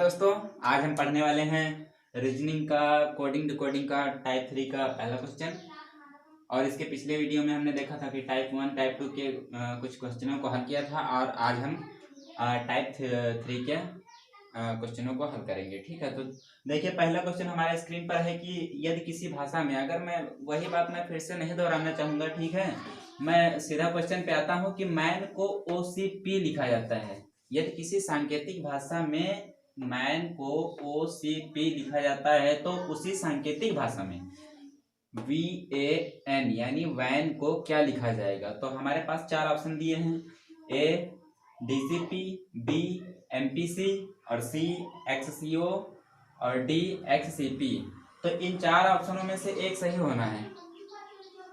दोस्तों, आज हम पढ़ने वाले हैं रीजनिंग का कोडिंग डिकोडिंग का टाइप 3 का पहला क्वेश्चन। और इसके पिछले वीडियो में हमने देखा था कि टाइप 1 टाइप 2 के कुछ क्वेश्चनों को हल किया था और आज हम टाइप 3 के क्वेश्चनों को हल करेंगे। ठीक है, तो देखिए पहला क्वेश्चन हमारे स्क्रीन पर है कि यदि किसी भाषा में, अगर मैं वही बात मैं फिर से नहीं दोहराना चाहूँगा, ठीक है, मैं सीधा क्वेश्चन पे आता हूँ कि मैन को OCP लिखा जाता है। यदि किसी सांकेतिक भाषा में मैन को OCP लिखा जाता है तो उसी सांकेतिक भाषा में VAN यानी वैन को क्या लिखा जाएगा। तो हमारे पास चार ऑप्शन दिए हैं, A DCP, B MPC और C XCO और D XCP। तो इन चार ऑप्शनों में से एक सही होना है।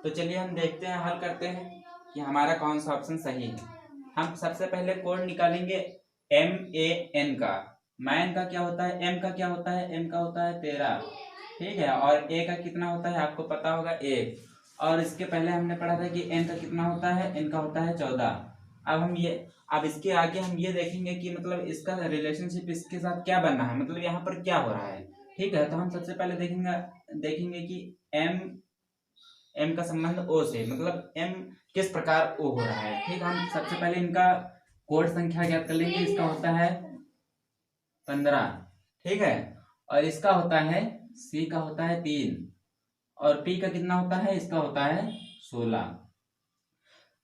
तो चलिए हम देखते हैं, हल करते हैं कि हमारा कौन सा ऑप्शन सही है। हम सबसे पहले कोड निकालेंगे MAN का। मैन का क्या होता है, M का क्या होता है, M का होता है 13, ठीक है, और A का कितना होता है आपको पता होगा 1। और इसके पहले हमने पढ़ा था कि N का कितना होता है, N का होता है 14। अब इसके आगे हम ये देखेंगे कि मतलब इसका रिलेशनशिप इसके साथ क्या बनना है, मतलब यहाँ पर क्या हो रहा है। ठीक है, तो हम सबसे पहले देखेंगे कि M का संबंध O से, मतलब M किस प्रकार O हो रहा है। ठीक, हम सबसे पहले इनका कोड संख्या ज्ञात कर लेंगे। इसका होता है 15, ठीक है, और इसका होता है C का होता है 3 और P का कितना होता है, इसका होता है 16।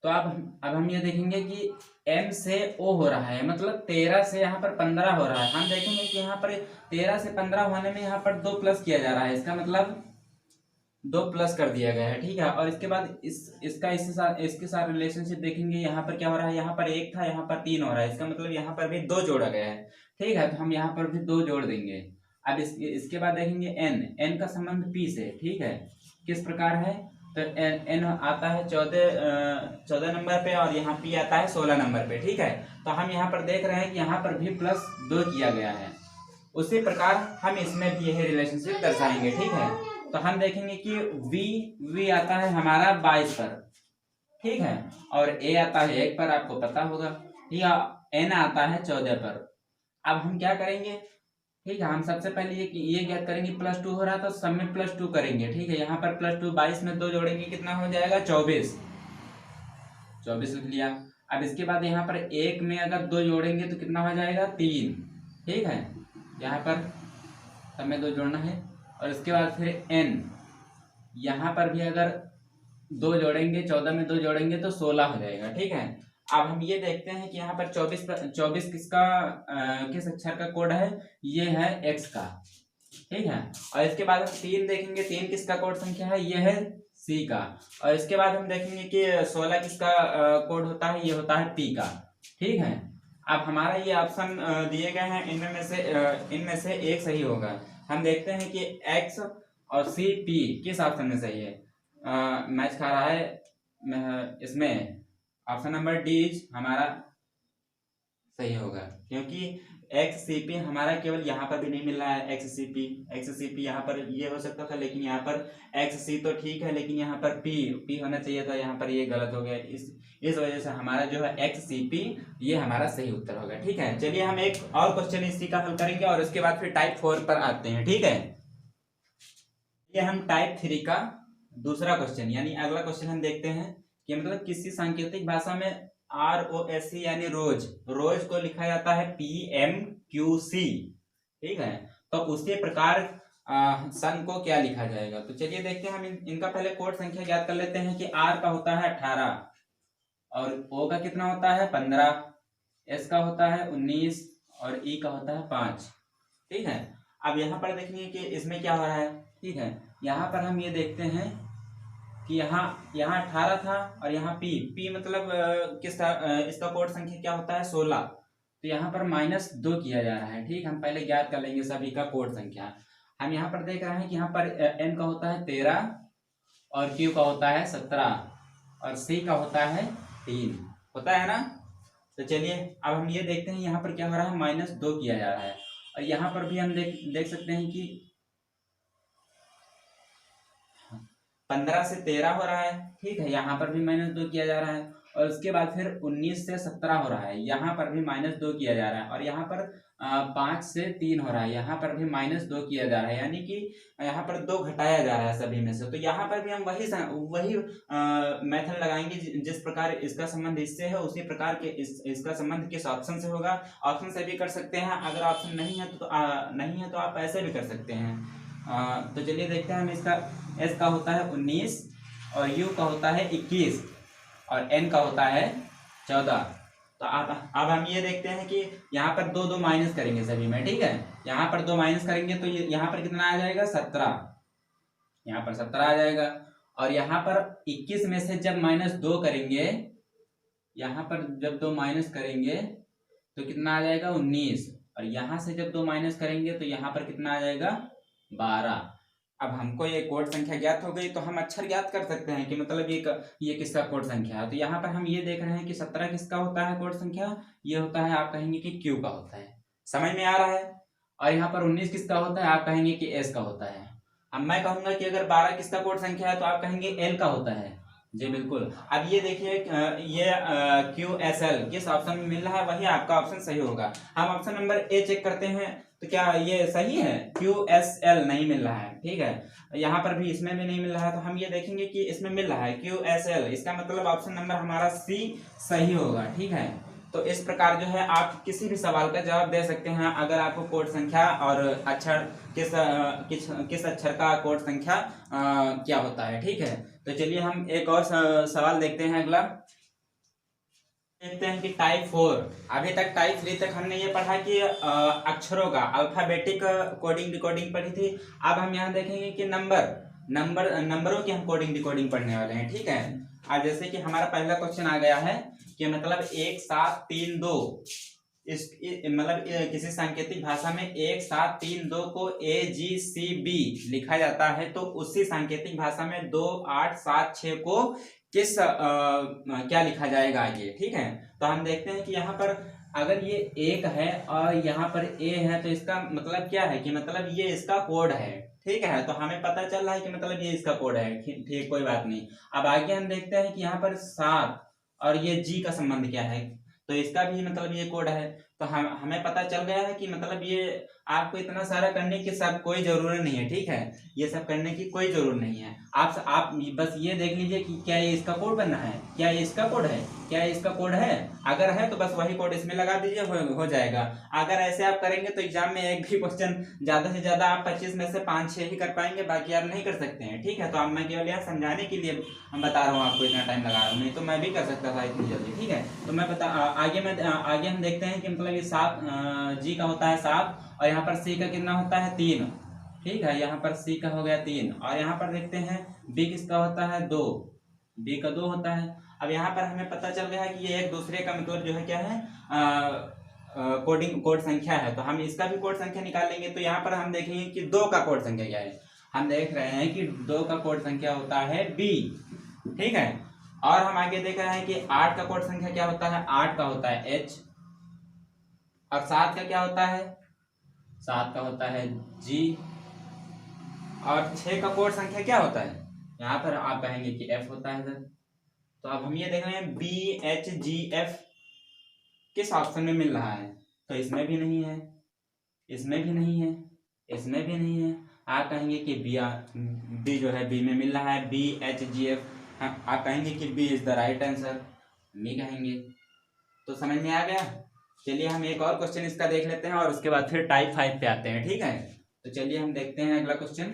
तो अब हम ये देखेंगे कि M से O हो रहा है, मतलब 13 से यहाँ पर 15 हो रहा है। हम देखेंगे कि यहाँ पर 13 से 15 होने में यहाँ पर 2 प्लस किया जा रहा है, इसका मतलब 2 प्लस कर दिया गया है। ठीक है, और इसके बाद इसके साथ रिलेशनशिप देखेंगे। यहाँ पर क्या हो रहा है, यहाँ पर 1 था, यहाँ पर 3 हो रहा है, इसका मतलब यहाँ पर भी 2 जोड़ा गया है। ठीक है, तो हम यहाँ पर भी 2 जोड़ देंगे। अब इसके बाद देखेंगे N का संबंध P से। ठीक है, किस प्रकार है, तो N आता है 14 नंबर पे और यहाँ P आता है 16 नंबर पे। ठीक है, तो हम यहाँ पर देख रहे हैं कि यहाँ पर भी +2 किया गया है। उसी प्रकार हम इसमें भी यही रिलेशनशिप दर्शाएंगे। ठीक है, तो हम देखेंगे कि V आता है हमारा 22 पर, ठीक है, और A आता है 1 पर, आपको पता होगा, या N आता है 14 पर। अब हम क्या करेंगे, ठीक है, हम सबसे पहले ये ज्ञात करेंगे +2 हो रहा था, तो सब में +2 करेंगे। ठीक है, यहाँ पर +2, 22 में 2 जोड़ेंगे, कितना हो जाएगा 24 लिख लिया। अब इसके बाद यहाँ पर 1 में अगर 2 जोड़ेंगे तो कितना हो जाएगा 3। ठीक है, यहाँ पर सब में 2 जोड़ना है। और इसके बाद फिर N, यहाँ पर भी अगर 2 जोड़ेंगे, 14 में 2 जोड़ेंगे तो 16 हो जाएगा। ठीक है, अब हम ये देखते हैं कि यहाँ पर 24 किस अक्षर का कोड है, ये है X का। ठीक है, और इसके बाद हम 3 देखेंगे, 3 किसका कोड संख्या है, ये है C का। और इसके बाद हम देखेंगे कि 16 किसका कोड होता है, ये होता है P का। ठीक है, अब हमारा ये ऑप्शन दिए गए हैं, इनमें से एक सही होगा। हम देखते हैं कि X और C P किस ऑप्शन में सही है। मैच खा रहा है, इसमें ऑप्शन नंबर D हमारा सही होगा, क्योंकि XCP हमारा केवल यहाँ पर भी नहीं मिल रहा है। XCP यहाँ पर ये हो सकता था, लेकिन यहाँ पर XC तो ठीक है, लेकिन यहाँ पर P होना चाहिए था, यहाँ पर ये गलत हो गया। इस वजह से हमारा जो है XCP ये हमारा सही उत्तर होगा। ठीक है, चलिए हम एक और क्वेश्चन इसी का हल करेंगे और उसके बाद फिर टाइप 4 पर आते हैं। ठीक है, ये हम टाइप 3 का दूसरा क्वेश्चन यानी अगला क्वेश्चन हम देखते हैं कि मतलब किसी सांकेतिक भाषा में ROSC यानी रोज को लिखा जाता है PMQC। ठीक है, तो उसी प्रकार सन को क्या लिखा जाएगा। तो चलिए देखते हैं, हम इनका पहले कोड संख्या ज्ञात कर लेते हैं कि R का होता है 18 और O का कितना होता है 15, S का होता है 19 और E का होता है 5। ठीक है, अब यहाँ पर देखेंगे कि इसमें क्या हो रहा है। ठीक है, यहाँ पर हम ये देखते हैं कि यहाँ 18 था और यहाँ P मतलब इसका कोड संख्या क्या होता है 16, तो यहाँ पर -2 किया जा रहा है। ठीक, हम पहले ज्ञात कर लेंगे सभी का कोड संख्या। हम यहाँ पर देख रहे हैं कि यहाँ पर N का होता है 13 और Q का होता है 17 और C का होता है 3, होता है ना। तो चलिए अब हम ये देखते हैं यहाँ पर क्या हो रहा है, -2 किया जा रहा है। और यहाँ पर भी हम देख सकते हैं कि 15 से 13 हो रहा है। ठीक है, यहाँ पर भी -2 किया जा रहा है। और उसके बाद फिर 19 से 17 हो रहा है, यहाँ पर भी -2 किया जा रहा है। और यहाँ पर 5 से 3 हो रहा है, यहाँ पर भी -2 किया जा रहा है, यानी कि यहाँ पर 2 घटाया जा रहा है सभी में से। तो यहाँ पर भी हम वही मेथड लगाएंगे जिस प्रकार इसका संबंध इससे है, उसी प्रकार के इसका संबंध किस ऑप्शन से होगा। ऑप्शन से भी कर सकते हैं, अगर ऑप्शन नहीं है नहीं है तो आप ऐसे भी कर सकते हैं। तो चलिए देखते हैं हम इसका। एस का होता है 19 और यू का होता है 21 और एन का होता है 14। तो अब हम ये देखते हैं कि यहाँ पर 2 माइनस करेंगे सभी में, ठीक है। यहाँ पर 2 माइनस करेंगे तो यहाँ पर कितना आ जाएगा 17, यहाँ पर 17 आ जाएगा। और यहाँ पर 21 में से जब -2 करेंगे, यहाँ पर जब 2 माइनस करेंगे तो कितना आ जाएगा 19, और यहाँ से जब 2 माइनस करेंगे तो यहाँ पर कितना आ जाएगा 12। अब हमको ये कोड संख्या ज्ञात हो गई तो हम अक्षर ज्ञात कर सकते हैं कि मतलब ये किसका कोड संख्या है। तो यहाँ पर हम ये देख रहे हैं कि 17 किसका होता है कोड संख्या, ये होता है, आप कहेंगे कि क्यू का होता है, समझ में आ रहा है। और यहाँ पर 19 किसका होता है, आप कहेंगे कि एस का होता है। अब मैं कहूंगा कि अगर 12 किसका कोड संख्या है तो आप कहेंगे एल का होता है। जी बिल्कुल। अब ये देखिए ये QSL किस ऑप्शन में मिल रहा है, वही आपका ऑप्शन सही होगा। हम ऑप्शन नंबर ए चेक करते हैं तो क्या ये सही है, QSL नहीं मिल रहा है, ठीक है। यहाँ पर भी इसमें भी नहीं मिल रहा है, तो हम ये देखेंगे कि इसमें मिल रहा है QSL, इसका मतलब ऑप्शन नंबर हमारा सी सही होगा, ठीक है। तो इस प्रकार जो है आप किसी भी सवाल का जवाब दे सकते हैं अगर आपको कोड संख्या और अक्षर किस अक्षर का कोड संख्या क्या होता है, ठीक है। तो चलिए हम एक और सवाल देखते हैं। अगला देखते हैं कि टाइप 4, अभी तक टाइप 3 तक हमने ये पढ़ा कि अक्षरों का अल्फाबेटिक कोडिंग डिकोडिंग पढ़ी थी। अब हम यहाँ देखेंगे कि नंबरों की हम कोडिंग डिकोडिंग पढ़ने वाले हैं, ठीक है। अब जैसे कि हमारा पहला क्वेश्चन आ गया है कि मतलब 1 7 3 2, मतलब किसी सांकेतिक भाषा में 1 7 3 2 को AGCB लिखा जाता है, तो उसी सांकेतिक भाषा में 2 8 7 6 को किस क्या लिखा जाएगा आगे, ठीक है। तो हम देखते हैं कि यहाँ पर अगर ये 1 है और यहाँ पर A है तो इसका मतलब क्या है कि मतलब ये इसका कोड है, ठीक है। तो हमें पता चल रहा है कि मतलब ये इसका कोड है, ठीक, कोई बात नहीं। अब आगे हम देखते हैं कि यहाँ पर 7 और ये G का संबंध क्या है, तो इसका भी मतलब ये कोड है। तो हमें पता चल गया है कि मतलब ये आपको इतना सारा करने की सब कोई जरूरत नहीं है, ठीक है। ये सब करने की कोई जरूरत नहीं है। आप बस ये देख लीजिए कि क्या ये इसका कोड बनना है, क्या ये इसका कोड है, क्या ये इसका कोड है। अगर है तो बस वही कोड इसमें लगा दीजिए, हो जाएगा। अगर ऐसे आप करेंगे तो एग्जाम में एक भी क्वेश्चन ज्यादा से ज्यादा आप 25 में से 5-6 ही कर पाएंगे, बाकी आप नहीं कर सकते हैं, ठीक है। तो अब मैं केवल यहाँ समझाने के लिए बता रहा हूँ आपको, इतना टाइम लगा रहा हूँ, नहीं तो मैं भी कर सकता था इतनी जल्दी, ठीक है। तो मैं आगे हम देखते हैं कि मतलब ये 7 G का होता है 7, और यहाँ पर C का कितना होता है 3, ठीक है। यहाँ पर C का हो गया 3, और यहाँ पर देखते हैं B किसका होता है 2, B का 2 होता है। अब यहाँ पर हमें पता चल गया है कि ये एक दूसरे का मतलब जो है क्या है कोड संख्या है, तो हम इसका भी कोड संख्या निकाल लेंगे। तो यहाँ पर हम देखेंगे कि 2 का कोड संख्या क्या है। हम देख रहे हैं कि 2 का कोड संख्या होता है B, ठीक है। और हम आगे देख रहे हैं कि 8 का कोड संख्या क्या होता है, 8 का होता है H, और 7 का क्या होता है, 7 का होता है G, और 6 का कोड संख्या क्या होता है, यहाँ पर आप कहेंगे कि F होता है सर। तो अब हम ये देख रहे हैं BHGF किस ऑप्शन में मिल रहा है, तो इसमें भी नहीं है, इसमें भी नहीं है, इसमें भी नहीं है। आप कहेंगे कि B जो है B में मिल रहा है, BHGF। आप कहेंगे कि B is the right answer, B कहेंगे। तो समझ में आ गया। चलिए हम एक और क्वेश्चन इसका देख लेते हैं और उसके बाद फिर टाइप 5 पे आते हैं, ठीक है। तो चलिए हम देखते हैं अगला क्वेश्चन।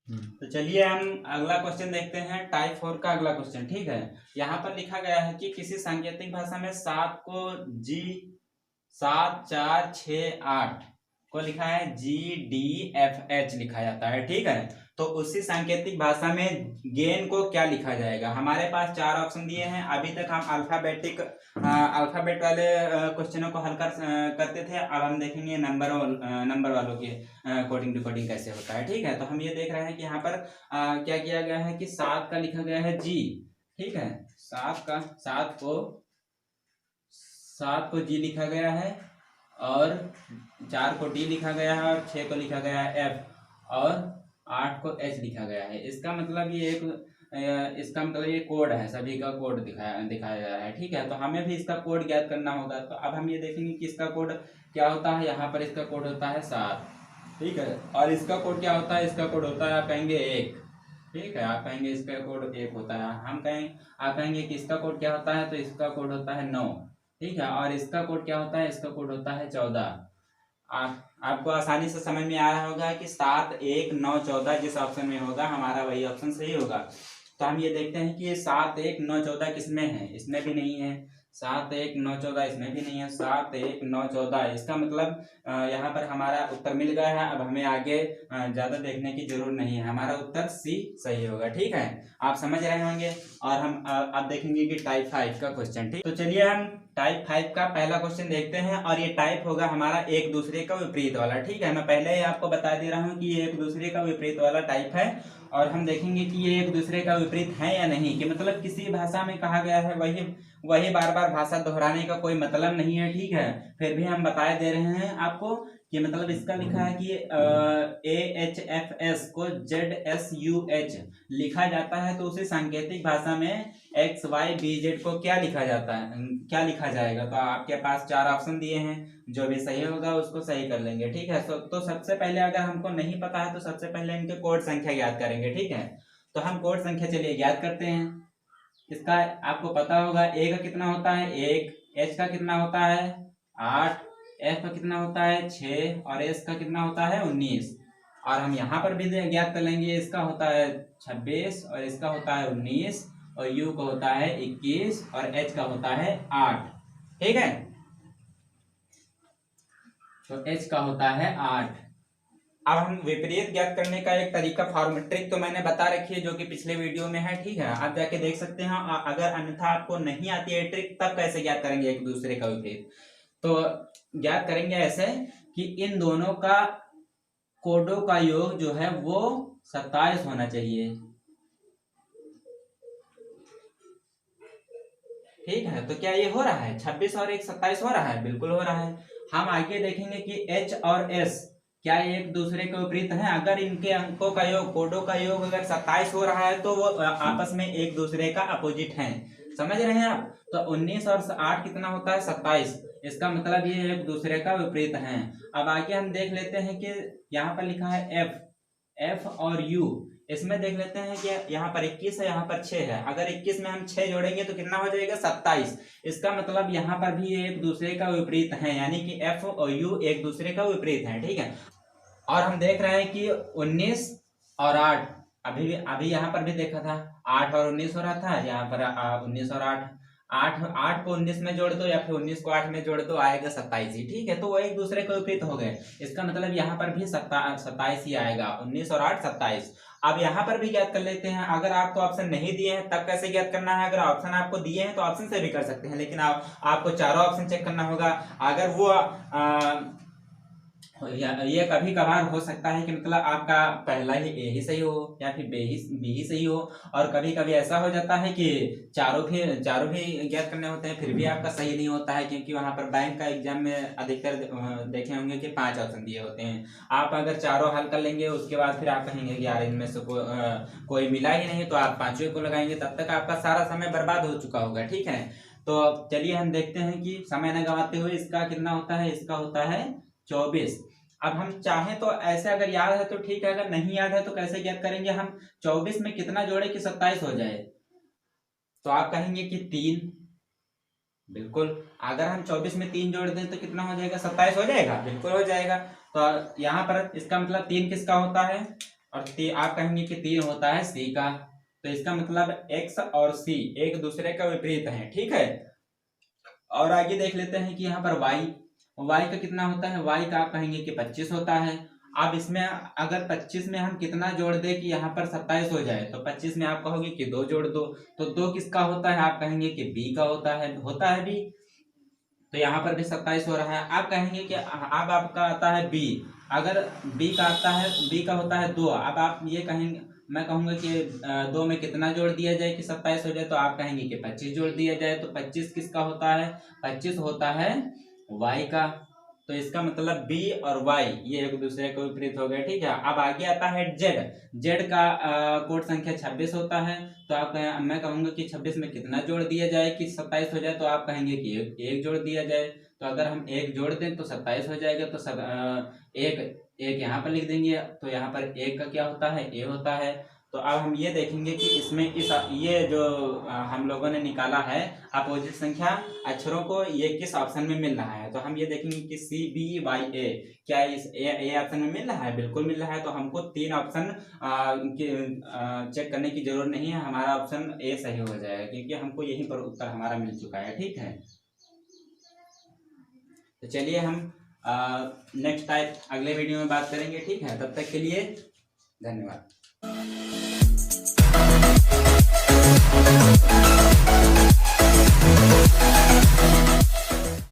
तो चलिए हम अगला क्वेश्चन देखते हैं, टाइप 4 का अगला क्वेश्चन, ठीक है। यहाँ पर लिखा गया है कि किसी सांकेतिक भाषा में 7 को G 7 4 6 8 को लिखा है GDFH लिखा जाता है, ठीक है। तो उसी सांकेतिक भाषा में गेन को क्या लिखा जाएगा। हमारे पास 4 ऑप्शन दिए हैं। अभी तक हम अल्फाबेट वाले क्वेश्चनों को हल करते थे। अब हम देखेंगे नंबर वालों के कोडिंग डिकोडिंग कैसे होता है, ठीक है। तो हम ये देख रहे हैं कि यहाँ पर क्या किया गया है कि 7 का लिखा गया है G, ठीक है। 7 को G लिखा गया है, और 4 को D लिखा गया है, और 6 को लिखा गया है F, और 8 को H लिखा गया है। इसका मतलब ये एक इसका मतलब ये कोड है, सभी का कोड दिखाया जा रहा है, ठीक है। तो हमें भी इसका कोड ज्ञात करना होगा। तो अब हम ये देखेंगे कि इसका कोड क्या होता है। यहाँ पर इसका कोड होता है 7, ठीक है। और इसका कोड क्या होता है, इसका कोड होता है आप कहेंगे 1, ठीक है। आप कहेंगे इसका कोड 1 होता है। आप कहेंगे कि इसका कोड क्या होता है, तो इसका कोड होता है 9, ठीक है। और इसका कोड क्या होता है, इसका कोड होता है 14। आपको आसानी से समझ में आ रहा होगा कि 7, 1, 9, 14 जिस ऑप्शन में होगा हमारा वही ऑप्शन सही होगा। तो हम ये देखते हैं कि ये 7, 1, 9, 14 किसमें है, इसमें भी नहीं है। 7, 1, 9, 14 इसमें भी नहीं है। 7, 1, 9, 14 इसका मतलब यहाँ पर हमारा उत्तर मिल गया है। अब हमें आगे ज्यादा देखने की जरूरत नहीं है, हमारा उत्तर सी सही होगा, ठीक है। आप समझ रहे होंगे। और हम अब देखेंगे कि टाइप 5 का क्वेश्चन, ठीक। तो चलिए हम टाइप 5 का पहला क्वेश्चन देखते हैं। और ये टाइप होगा हमारा एक दूसरे का विपरीत वाला, ठीक है। मैं पहले ही आपको बता दे रहा हूँ कि ये एक दूसरे का विपरीत वाला टाइप है। और हम देखेंगे कि ये एक दूसरे का विपरीत है या नहीं, कि मतलब किसी भाषा में कहा गया है वही बार बार भाषा दोहराने का कोई मतलब नहीं है, ठीक है। फिर भी हम बताए दे रहे हैं आपको कि मतलब इसका लिखा है कि AHFS को ZSUH लिखा जाता है, तो उसे सांकेतिक भाषा में XYBZ को क्या लिखा जाता है, क्या लिखा जाएगा। तो आपके पास 4 ऑप्शन दिए हैं, जो भी सही होगा उसको सही कर लेंगे, ठीक है। तो सबसे पहले अगर हमको नहीं पता है तो सबसे पहले इनके कोड संख्या ज्ञात करेंगे, ठीक है। तो हम कोड संख्या चलिए ज्ञात करते हैं। इसका आपको पता होगा A का कितना होता है 1, H का कितना होता है 8, F का कितना होता है 6 और S का कितना होता है 19। और हम यहाँ पर भी ज्ञात कर लेंगे, इसका होता है 26 और इसका होता है 19 और U का होता है 21 और H का होता है 8, ठीक है। तो H का होता है 8। अब हम विपरीत ज्ञात करने का एक तरीका ट्रिक तो मैंने बता रखी है, जो कि पिछले वीडियो में है, ठीक है। आप जाके देख सकते हैं। अगर अन्यथा आपको नहीं आती है ट्रिक, तब कैसे ज्ञात करेंगे एक दूसरे का विपरीत। तो ज्ञात करेंगे ऐसे कि इन दोनों का कोडों का योग जो है वो 27 होना चाहिए, ठीक है। तो क्या ये हो रहा है 26 और 1 27 हो रहा है, बिल्कुल हो रहा है। हम आगे देखेंगे कि H और S क्या एक दूसरे के विपरीत हैं। अगर इनके अंकों का योग, कोडों का योग अगर 27 हो रहा है तो वो आपस में एक दूसरे का अपोजिट हैं, समझ रहे हैं आप। तो 19 और 8 कितना होता है 27, इसका मतलब ये एक दूसरे का विपरीत हैं। अब आगे हम देख लेते हैं कि यहाँ पर लिखा है F और U, इसमें देख लेते हैं कि यहाँ पर 21 है, यहाँ पर 6 है। अगर 21 में हम 6 जोड़ेंगे तो कितना हो जाएगा 27। इसका मतलब यहाँ पर भी एक दूसरे का विपरीत है, यानी कि F और U एक दूसरे का विपरीत है, ठीक है। और हम देख रहे हैं कि 19 और 8 अभी यहाँ पर भी देखा था 8 और 19 हो रहा था, यहाँ पर 19 और 8 को 19 में जोड़ दो या फिर 19 को 8 में जोड़ दो, आएगा 27 ही, ठीक है। तो वो एक दूसरे के विपरीत हो गए। इसका मतलब यहाँ पर भी 27 ही आएगा, 19 और 8 27। अब यहाँ पर भी ज्ञात कर लेते हैं। अगर आपको ऑप्शन नहीं दिए हैं तब कैसे ज्ञात करना है। अगर ऑप्शन आपको दिए हैं तो ऑप्शन से भी कर सकते हैं, लेकिन आपको चारों ऑप्शन चेक करना होगा। अगर वो ये कभी कभार हो सकता है कि मतलब आपका पहला ही ए ही सही हो या फिर बी ही सही हो। और कभी कभी ऐसा हो जाता है कि चारों भी ज्ञात करने होते हैं, फिर भी आपका सही नहीं होता है, क्योंकि वहां पर बैंक का एग्जाम में अधिकतर देखे होंगे कि 5 ऑप्शन दिए होते हैं। आप अगर चारों हल कर लेंगे उसके बाद फिर आप कहेंगे कि यार इनमें से कोई मिला ही नहीं, तो आप 5वें को लगाएंगे, तब तक आपका सारा समय बर्बाद हो चुका होगा, ठीक है। तो चलिए हम देखते हैं कि समय न गंवाते हुए इसका कितना होता है। इसका होता है 24। अब हम चाहें तो ऐसे अगर याद है तो ठीक है, अगर नहीं याद है तो कैसे ज्ञात करेंगे हम। 24 में कितना जोड़े कि 27 हो जाए, तो आप कहेंगे कि 3, बिल्कुल। अगर हम 24 में 3 जोड़ दें तो कितना हो जाएगा 27 हो जाएगा, बिल्कुल हो जाएगा। तो यहाँ पर इसका मतलब 3 किसका होता है, और आप कहेंगे कि 3 होता है सी का। तो इसका मतलब x और c एक दूसरे का विपरीत है, ठीक है। और आगे देख लेते हैं कि यहाँ पर y का कितना होता है। y का आप कहेंगे कि 25 होता है। अब इसमें अगर 25 में हम कितना जोड़ दें कि यहाँ पर 27 हो जाए, तो 25 में आप कहोगे कि 2 जोड़ दो, तो 2 किसका होता है, आप कहेंगे कि b का होता है b। तो यहाँ पर भी 27 हो रहा है। आप कहेंगे कि अब आपका आता है b, अगर b का आता है, b का होता है 2। अब आप ये कहेंगे, मैं कहूंगा कि 2 में कितना जोड़ दिया जाए कि 27 हो जाए, तो आप कहेंगे कि 25 जोड़ दिया जाए। तो 25 किसका होता है, 25 होता है y का, तो इसका मतलब बी और वाई ये एक दूसरे के विपरीत हो गए, ठीक है। अब आगे आता है जेड। जेड का कोड संख्या 26 होता है। तो आप मैं कहूंगा कि 26 में कितना जोड़ दिया जाए कि 27 हो जाए, तो आप कहेंगे कि एक जोड़ दिया जाए। तो अगर हम एक जोड़ दें तो 27 हो जाएगा। तो एक यहाँ पर लिख देंगे। तो यहाँ पर एक का क्या होता है, ए होता है। तो अब हम ये देखेंगे कि इसमें ये जो हम लोगों ने निकाला है अपोजिट संख्या अक्षरों को, ये किस ऑप्शन में मिल रहा है। तो हम ये देखेंगे कि सी बी वाई ए क्या इस ए ऑप्शन में मिल रहा है, बिल्कुल मिल रहा है। तो हमको 3 ऑप्शन चेक करने की जरूरत नहीं है, हमारा ऑप्शन ए सही हो जाएगा क्योंकि हमको यहीं पर उत्तर हमारा मिल चुका है, ठीक है। तो चलिए हम नेक्स्ट टाइप अगले वीडियो में बात करेंगे, ठीक है। तब तक के लिए धन्यवाद।